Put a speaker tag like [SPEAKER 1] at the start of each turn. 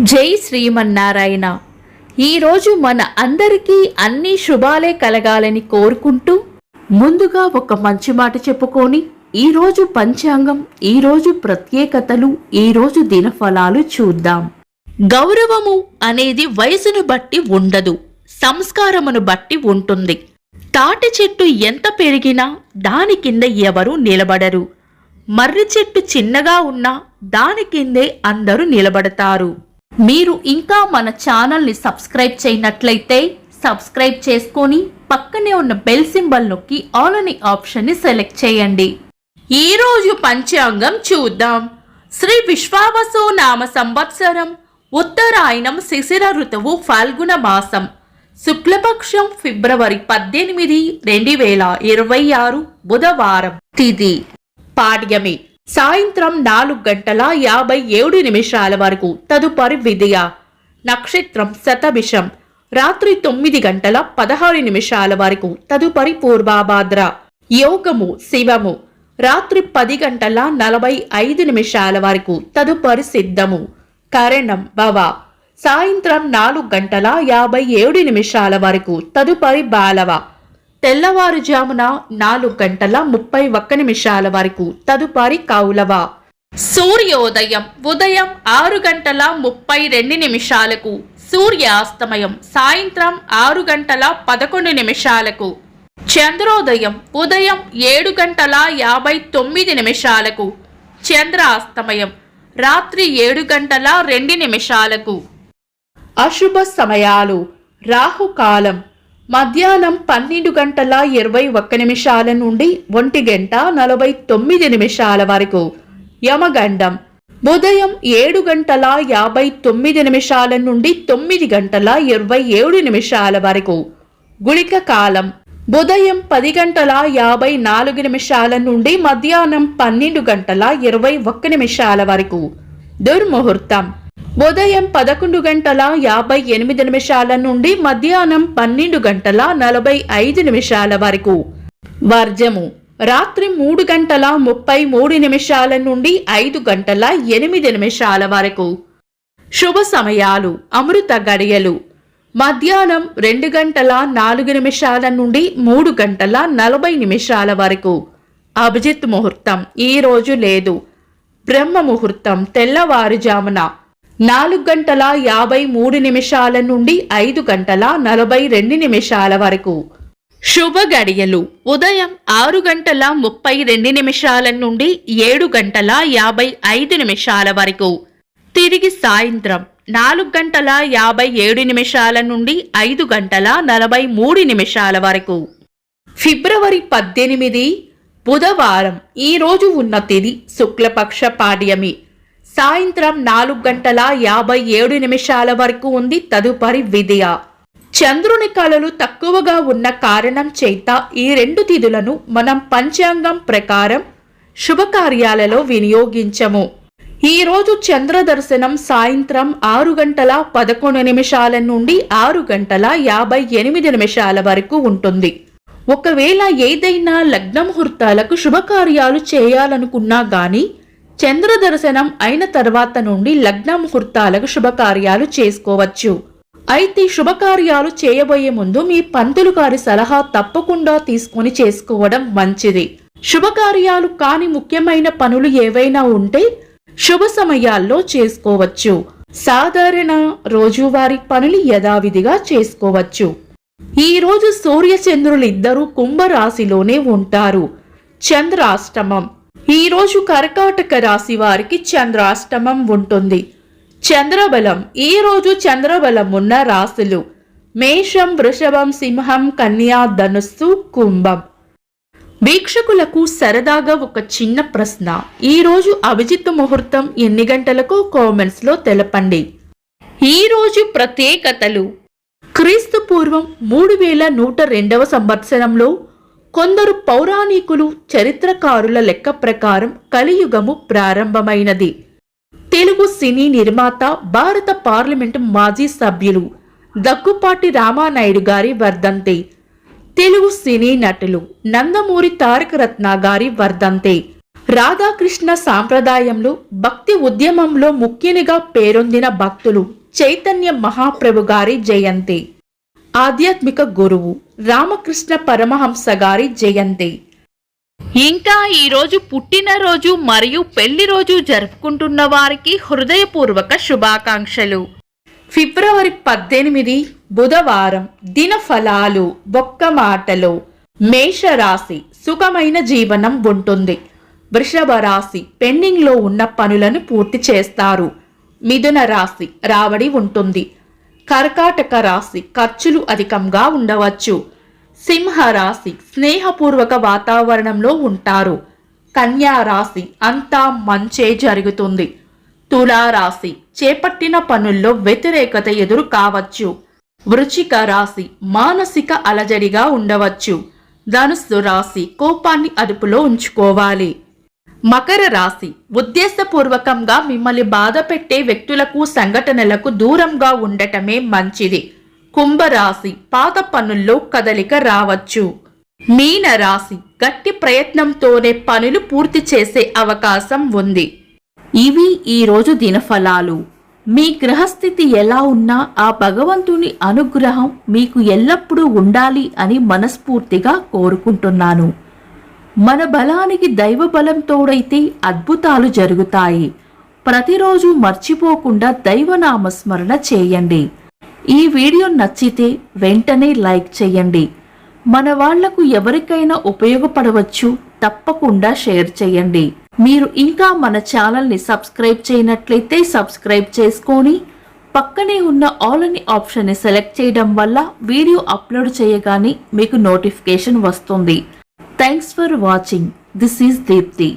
[SPEAKER 1] జై శ్రీమన్నారాయణ. ఈరోజు మన అందరికీ అన్ని శుభాలే కలగాలని కోరుకుంటూ ముందుగా ఒక మంచి మాట చెప్పుకొని ఈరోజు పంచాంగం, ఈరోజు ప్రత్యేకతలు, ఈరోజు దినఫలాలు చూద్దాం. గౌరవము అనేది వయసును బట్టి ఉండదు, సంస్కారమును బట్టి ఉంటుంది. తాటి చెట్టు ఎంత పెరిగినా దాని కింద ఎవరు నిలబడరు. మర్రి చెట్టు చిన్నగా ఉన్నా దాని కిందే అందరూ నిలబడతారు. మీరు ఇంకా మన ఛానల్ని సబ్స్క్రైబ్ చేయనట్లయితే సబ్స్క్రైబ్ చేసుకొని పక్కనే ఉన్న బెల్ సింబల్ నొక్కి ఆల్ అనే ఆప్షన్ని సెలెక్ట్ చేయండి. ఈరోజు పంచాంగం చూద్దాం. శ్రీ విశ్వావసు నామ సంవత్సరం, ఉత్తరాయణం, శిశిర ఋతువు, ఫాల్గుణ మాసం, శుక్లపక్షం, ఫిబ్రవరి 18, 2026, బుధవారం. తిథి పాడ్యమి. సాయంత్రం 4:57 వరకు. తదుపరి విదియ. నక్షత్రం శతభిషం. రాత్రి 9:16 వరకు. తదుపరి పూర్వభాద్ర. యోగము శివము. రాత్రి 10:45 వరకు. తదుపరి సిద్ధము. కరణం భవ. సాయంత్రం 4:57 వరకు. తదుపరి బాలవ. తెల్లవారుజామున 4:31 వరకు. తదుపరి కౌలవ. సూర్యోదయం ఉదయం 6:32. సూర్యాస్తమయం సాయంత్రం 6:11. చంద్రోదయం ఉదయం 7:59. చంద్రాస్తమయం రాత్రి 7:02. అశుభ సమయాలు. రాహుకాలం మధ్యాహ్నం 12:21 నుండి 1:49 వరకు. యమగండం ఉదయం 7:59 నుండి 9:27 వరకు. గుళిక కాలం ఉదయం 10:54 నుండి మధ్యాహ్నం 12:21 వరకు. దుర్ముహూర్తం ఉదయం 11:58 నుండి మధ్యాహ్నం 12:45 వరకు. వర్జము రాత్రి 3:33 నుండి 5:08 వరకు. శుభ సమయాలు. అమృత గడియలు మధ్యాహ్నం 2:04 నుండి 3:40 వరకు. అభిజిత్ ముహూర్తం ఈ రోజు లేదు. బ్రహ్మ ముహూర్తం తెల్లవారుజామున 4:53 నుండి 5:42 వరకు. శుభ గడియలు ఉదయం 6:32 నుండి 7:55 వరకు. తిరిగి సాయంత్రం 4:57 నుండి 5:43 వరకు. ఫిబ్రవరి 18 బుధవారం. ఈ రోజు ఉన్న తిథి శుక్లపక్ష పాడ్యమి. సాయంత్రం 4:57 వరకు ఉంది. తదుపరి విదియ. చంద్రుని కళలు తక్కువగా ఉన్న కారణం చేత ఈ రెండు తిథులను మనం పంచాంగం ప్రకారం శుభకార్యాలలో వినియోగించము. ఈ రోజు చంద్ర దర్శనం సాయంత్రం 6:11 నుండి 6:58 వరకు ఉంటుంది. ఒకవేళ ఏదైనా లగ్న ముహూర్తాలకు శుభకార్యాలు చేయాలనుకున్నా గాని చంద్ర దర్శనం అయిన తర్వాత నుండి లగ్న ముహూర్తాలకు శుభకార్యాలు చేసుకోవచ్చు. అయితే శుభకార్యాలు చేయబోయే ముందు మీ పంతులు గారి సలహా తప్పకుండా తీసుకుని చేసుకోవడం మంచిది. శుభకార్యాలు కాని ముఖ్యమైన పనులు ఏవైనా ఉంటే శుభ సమయాల్లో చేసుకోవచ్చు. సాధారణ రోజువారీ పనులు యథావిధిగా చేసుకోవచ్చు. ఈ రోజు సూర్య చంద్రులిద్దరూ కుంభరాశిలోనే ఉంటారు. చంద్రాష్టమం. ఈ రోజు కర్కాటక రాశి వారికి చంద్రాష్టమం ఉంటుంది. చంద్రబలం. ఈ రోజు చంద్రబలం ఉన్న రాశులు మేషం, వృషభం, సింహం, కన్యా, ధనుస్సు, కుంభం. వీక్షకులకు సరదాగా ఒక చిన్న ప్రశ్న. ఈ రోజు అభిజిత్ ముహూర్తం ఎన్ని గంటలకు కామెంట్స్ లో తెలపండి. ఈ రోజు ప్రత్యేకతలు. క్రీస్తు పూర్వం 3102 సంవత్సరంలో కొందరు పౌరాణికులు, చరిత్రకారుల లెక్క ప్రకారం కలియుగము ప్రారంభమైనది. తెలుగు సినీ నిర్మాత, భారత పార్లమెంటు మాజీ సభ్యులు దగ్గుపాటి రామానాయుడు గారి వర్ధంతి. తెలుగు సినీ నటులు నందమూరి తారక రత్న గారి వర్ధంతి. రాధాకృష్ణ సాంప్రదాయంలో భక్తి ఉద్యమంలో ముఖ్యునిగా పేరొందిన భక్తులు చైతన్య మహాప్రభు గారి జయంతి, ఆధ్యాత్మిక గురువు రామకృష్ణ పరమహంస గారి జయంతి. ఇంకా ఈరోజు పుట్టినరోజు మరియు పెళ్లి రోజు జరుపుకుంటున్న వారికి హృదయపూర్వక శుభాకాంక్షలు. ఫిబ్రవరి 18 బుధవారం. దిన ఫలాలు. ఒక్క మాటలో మేషరాశి సుఖమైన జీవనం ఉంటుంది. వృషభ రాశి పెండింగ్లో ఉన్న పనులను పూర్తి చేస్తారు. మిథున రాశి రాబడి ఉంటుంది. కర్కాటక రాశి ఖర్చులు అధికంగా ఉండవచ్చు. సింహ రాశి స్నేహపూర్వక వాతావరణంలో ఉంటారు. కన్యా రాశి అంతా మంచే జరుగుతుంది. తులా రాశి చేపట్టిన పనుల్లో వ్యతిరేకత ఎదురు కావచ్చు. వృశ్చిక రాశి మానసిక అలజడిగా ఉండవచ్చు. ధనుస్సు రాశి కోపాన్ని అదుపులో ఉంచుకోవాలి. మకర రాశి ఉద్దేశపూర్వకంగా మిమ్మల్ని బాధ పెట్టే వ్యక్తులకు సంఘటనలకు దూరంగా ఉండటమే మంచిది. కుంభరాశి పాత పనుల్లో కదలిక రావచ్చు. మీన రాశి గట్టి ప్రయత్నంతోనే పనులు పూర్తి చేసే అవకాశం ఉంది. ఇవి ఈరోజు దినఫలాలు. మీ గ్రహస్థితి ఎలా ఉన్నా ఆ భగవంతుని అనుగ్రహం మీకు ఎల్లప్పుడూ ఉండాలి అని మనస్ఫూర్తిగా కోరుకుంటున్నాను. మన బలానికి దైవ బలం తోడైతే అద్భుతాలు జరుగుతాయి. ప్రతిరోజు మర్చిపోకుండా దైవనామస్మరణ చేయండి. ఈ వీడియో నచ్చితే వెంటనే లైక్ చేయండి. మన వాళ్లకు ఎవరికైనా ఉపయోగపడవచ్చు. తప్పకుండా షేర్ చేయండి. మీరు ఇంకా మన ఛానల్ని సబ్స్క్రైబ్ చేయనట్లయితే సబ్స్క్రైబ్ చేసుకొని పక్కనే ఉన్న ఆల్ అని ఆప్షన్ని సెలెక్ట్ చేయడం వల్ల వీడియో అప్లోడ్ చేయగానే మీకు నోటిఫికేషన్ వస్తుంది. Thanks for watching. This is Deepti.